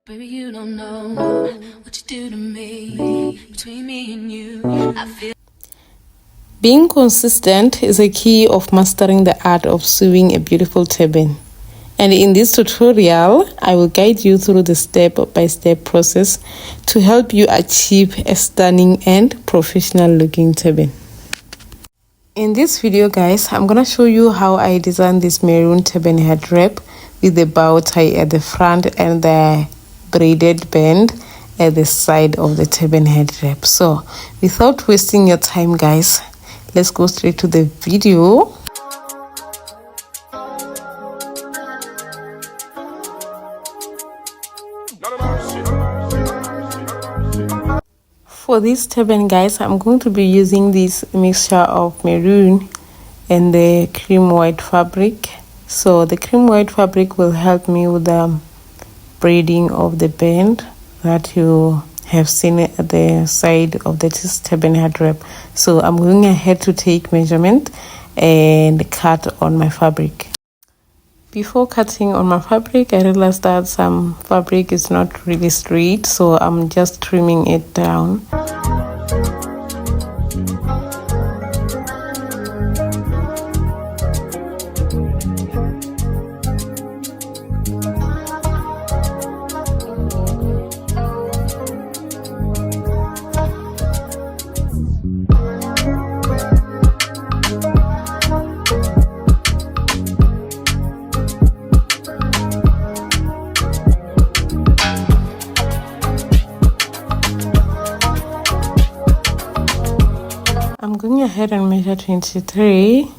Baby, you don't know what you do to me. Between me and you, I feel. Being consistent is a key of mastering the art of sewing a beautiful turban. And in this tutorial, I will guide you through the step-by-step process to help you achieve a stunning and professional looking turban. In this video, guys, I'm gonna show you how I designed this maroon turban head wrap with the bow tie at the front and the braided band at the side of the turban head wrap. So without wasting your time, guys, let's go straight to the video. For this turban, guys, I'm going to be using this mixture of maroon and the cream white fabric. So the cream white fabric will help me with the braiding of the band that you have seen at the side of the turban head wrap. So I'm going ahead to take measurement and cut on my fabric. Before cutting on my fabric, I realized that some fabric is not really straight, so I'm just trimming it down. I'm going ahead and measure 23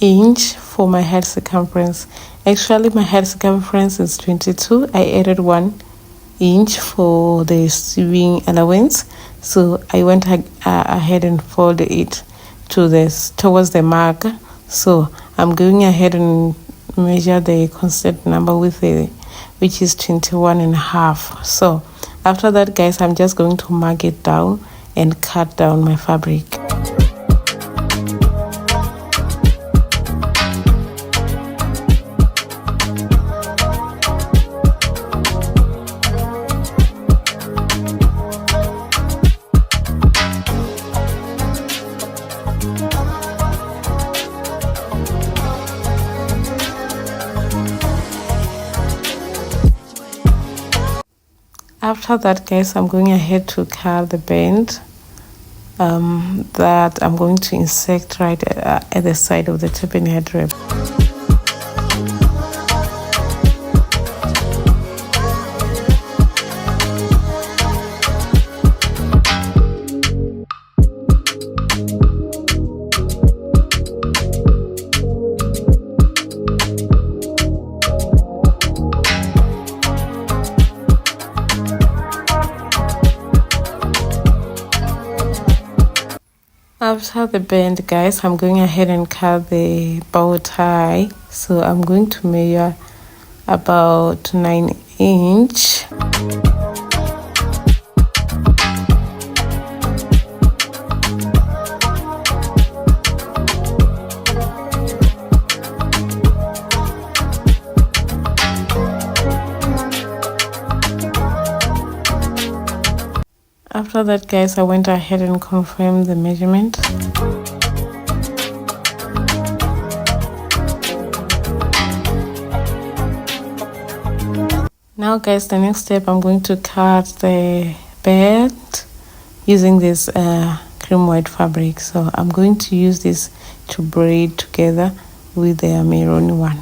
inch for my head circumference. Actually, my head circumference is 22. I added 1 inch for the sewing allowance, so I went ahead and folded it towards the mark. So I'm going ahead and measure the constant number which is 21 and a half. So after that, guys, I'm just going to mark it down and cut down my fabric. After that, guys, I'm going ahead to cut the band that I'm going to insert right at the side of the turban head wrap. After the band, guys, I'm going ahead and cut the bow tie. So I'm going to measure about 9 inch. After that, guys, I went ahead and confirmed the measurement. Now, guys, the next step, I'm going to cut the band using this cream white fabric. So I'm going to use this to braid together with the maroon one.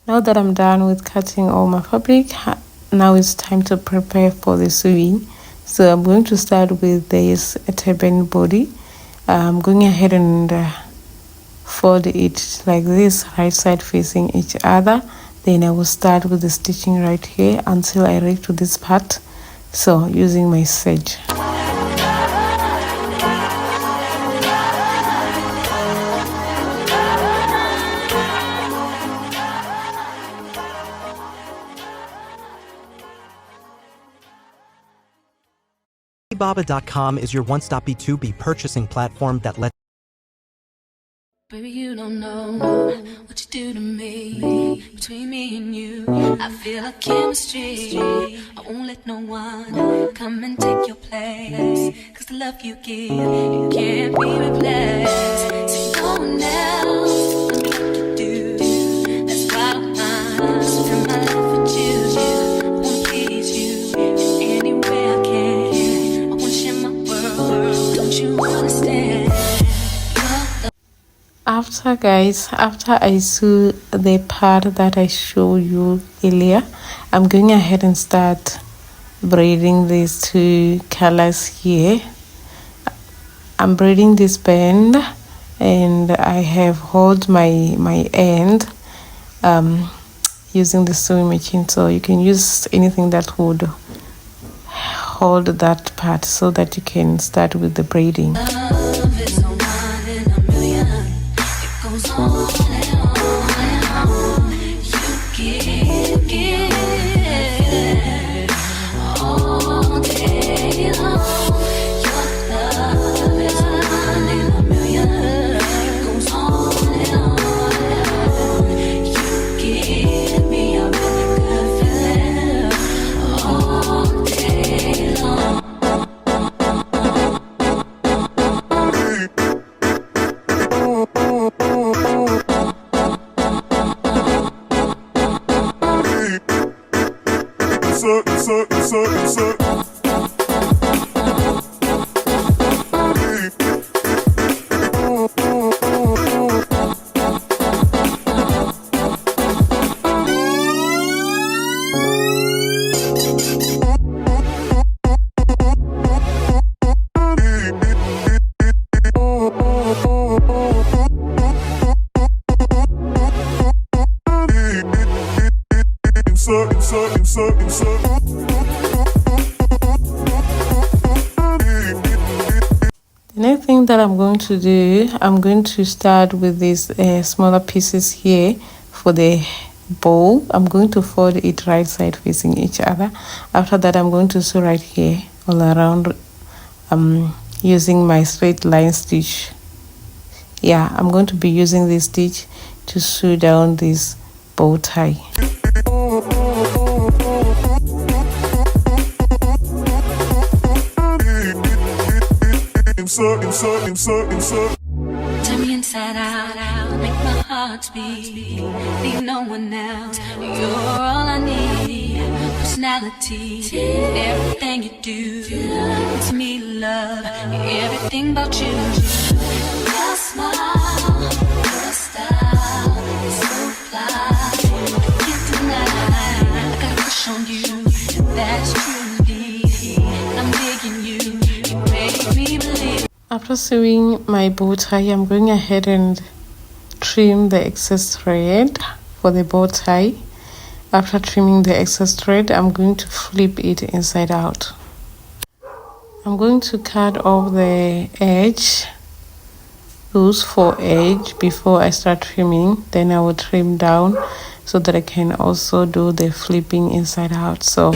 Now that I'm done with cutting all my fabric, now it's time to prepare for the sewing. So I'm going to start with this turban body. I'm going ahead and fold it like this, right side facing each other. Then I will start with the stitching right here until I reach to this part, so using my serge. Alibaba.com is your one-stop B2B purchasing platform that lets Baby, you don't know what you do to me. Between me and you, I feel like chemistry. I won't let no one come and take your place. Cause the love you give, it can't be replaced. So no one else knows what to do. That's why I spend my life with you. I wanna please you any way I can. I wanna share my world, don't you understand? After I sew the part that I showed you earlier, I'm going ahead and start braiding these two colors here. I'm braiding this band and I have held my end using the sewing machine, so you can use anything that would hold that part so that you can start with the braiding. The next thing that I'm going to do, I'm going to start with these smaller pieces here for the bow. I'm going to fold it right side facing each other. After that, I'm going to sew right here all around using my straight line stitch. Yeah, I'm going to be using this stitch to sew down this bow tie. Turn me inside out, make my heart beat. Need no one else, you're all I need. Personality, everything you do, it's me love, everything about you. Your smile, your style, so fly. Can't deny, I got a crush on you, that's true. I'm digging you, you make me believe. After sewing my bow tie, I'm going ahead and trim the excess thread for the bow tie. After trimming the excess thread, I'm going to flip it inside out. I'm going to cut off the edge, those 4 edges before I start trimming. Then I will trim down so that I can also do the flipping inside out. So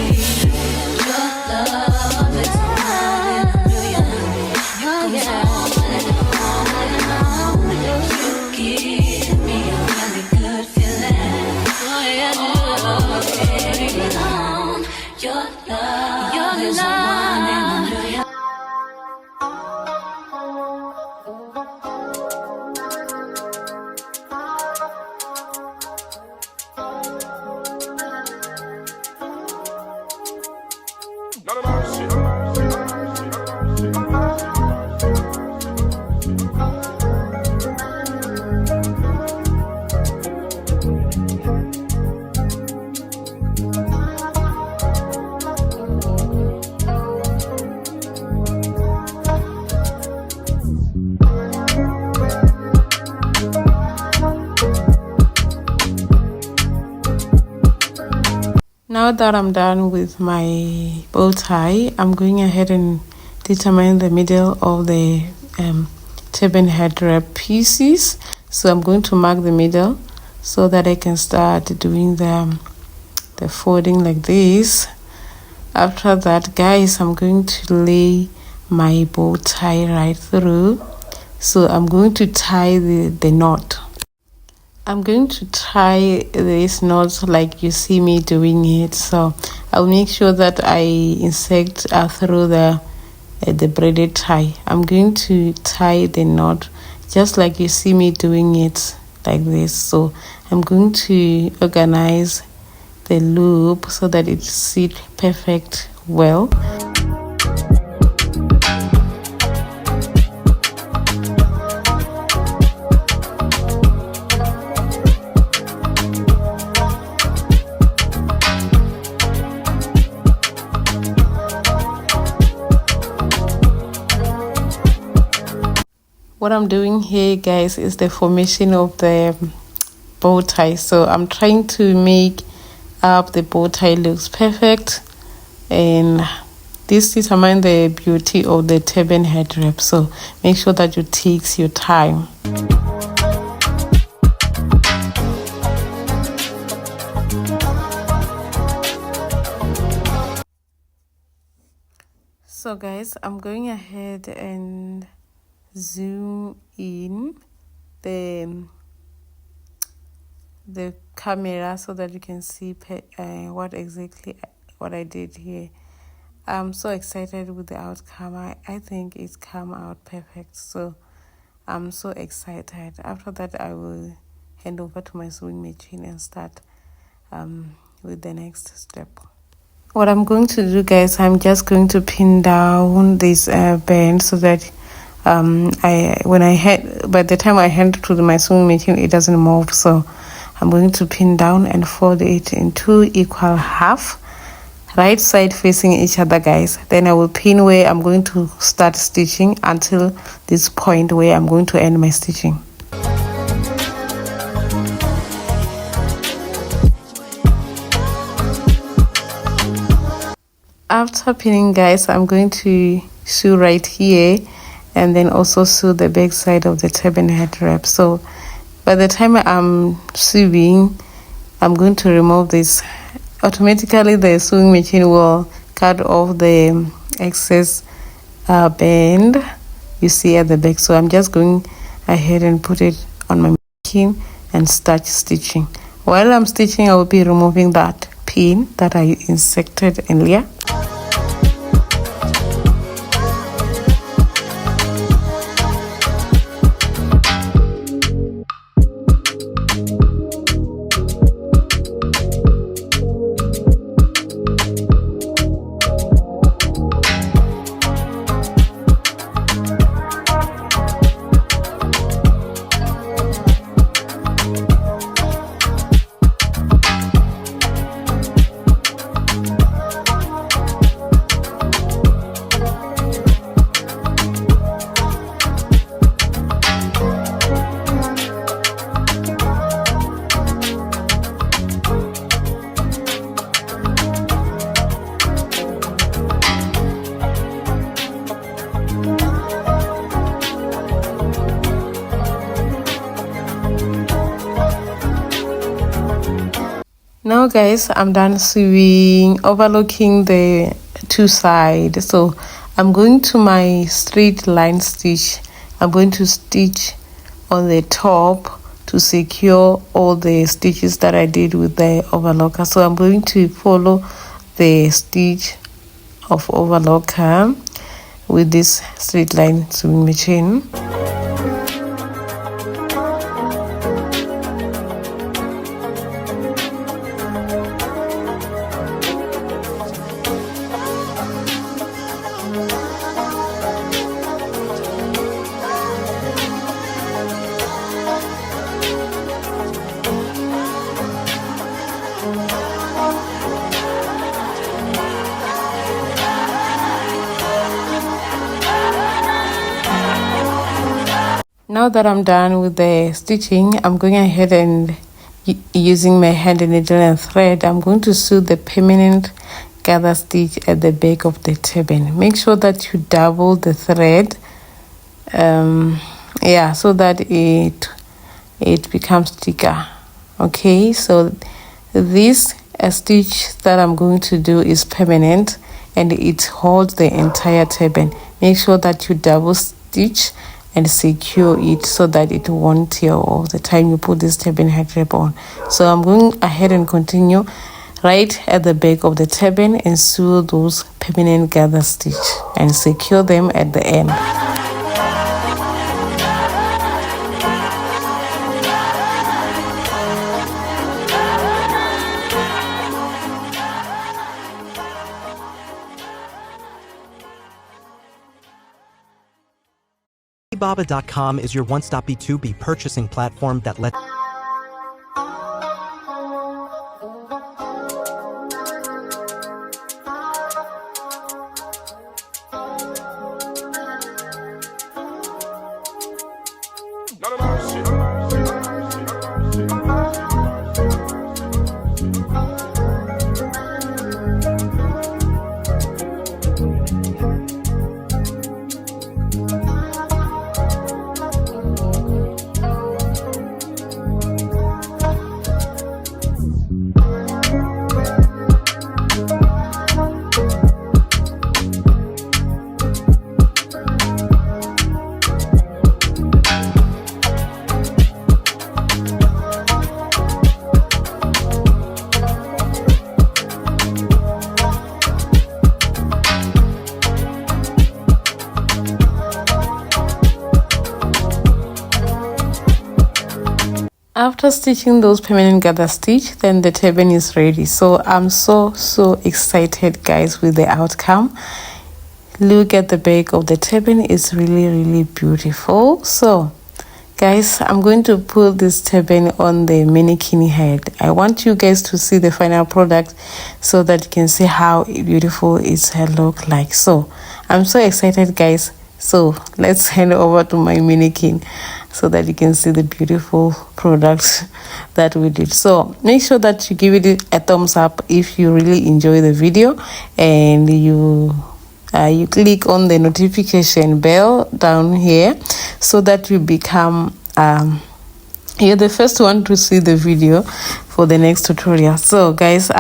Now that I'm done with my bow tie, I'm going ahead and determine the middle of the turban head wrap pieces. So I'm going to mark the middle so that I can start doing the folding like this. After that, guys, I'm going to lay my bow tie right through. So I'm going to tie the knot. I'm going to tie this knot like you see me doing it. So I'll make sure that I insert through the braided tie. I'm going to tie the knot just like you see me doing it like this. So I'm going to organize the loop so that it sits perfect well. What I'm doing here, guys, is the formation of the bow tie. So I'm trying to make up the bow tie looks perfect, and this determines the beauty of the turban head wrap. So make sure that you take your time. So guys, I'm going ahead and zoom in the camera so that you can see what I did here. I'm so excited with the outcome. I think it's come out perfect, so I'm so excited. After that, I will hand over to my sewing machine and start with the next step. What I'm going to do, guys, I'm just going to pin down this band so that by the time I hand to my sewing machine, it doesn't move. So I'm going to pin down and fold it in 2 equal half, right side facing each other, guys. Then I will pin where I'm going to start stitching until this point where I'm going to end my stitching. After pinning, guys, I'm going to sew right here and then also sew the back side of the turban head wrap. So by the time I'm sewing, I'm going to remove this. Automatically the sewing machine will cut off the excess band you see at the back. So I'm just going ahead and put it on my machine and start stitching. While I'm stitching, I will be removing that pin that I inserted earlier. Now guys, I'm done sewing, overlocking the 2 sides. So I'm going to my straight line stitch. I'm going to stitch on the top to secure all the stitches that I did with the overlocker. So I'm going to follow the stitch of overlocker with this straight line sewing machine. Now that I'm done with the stitching, I'm going ahead and using my hand needle and thread, I'm going to sew the permanent gather stitch at the back of the turban. Make sure that you double the thread, so that it becomes thicker. Okay, so this stitch that I'm going to do is permanent and it holds the entire turban. Make sure that you double stitch and secure it so that it won't tear all the time you put this turban head wrap on. So I'm going ahead and continue right at the back of the turban and sew those permanent gather stitch and secure them at the end. Alibaba.com is your one-stop B2B purchasing platform that lets After stitching those permanent gather stitch, then the turban is ready. So I'm so excited, guys, with the outcome. Look at the back of the turban. It's really beautiful. So guys, I'm going to put this turban on the mannequin head. I want you guys to see the final product so that you can see how beautiful its head look like. So I'm so excited, guys. So let's hand over to my mannequin so that you can see the beautiful products that we did. So make sure that you give it a thumbs up if you really enjoy the video, and you click on the notification bell down here so that you become you're the first one to see the video for the next tutorial. So guys,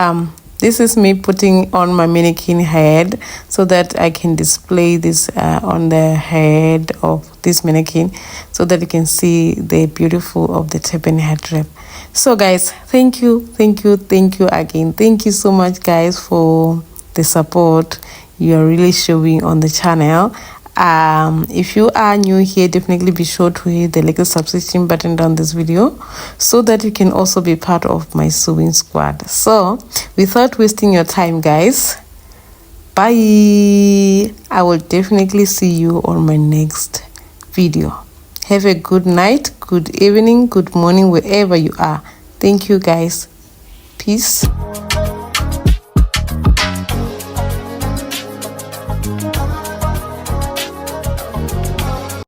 this is me putting on my mannequin head so that I can display this on the head of this mannequin so that you can see the beautiful of the turban head wrap. So guys, thank you again. Thank you so much, guys, for the support you are really showing on the channel. If you are new here, definitely be sure to hit the little subscription button down this video so that you can also be part of my sewing squad. So without wasting your time, guys, bye. I will definitely see you on my next video. Have a good night, good evening, good morning, wherever you are. Thank you, guys. Peace.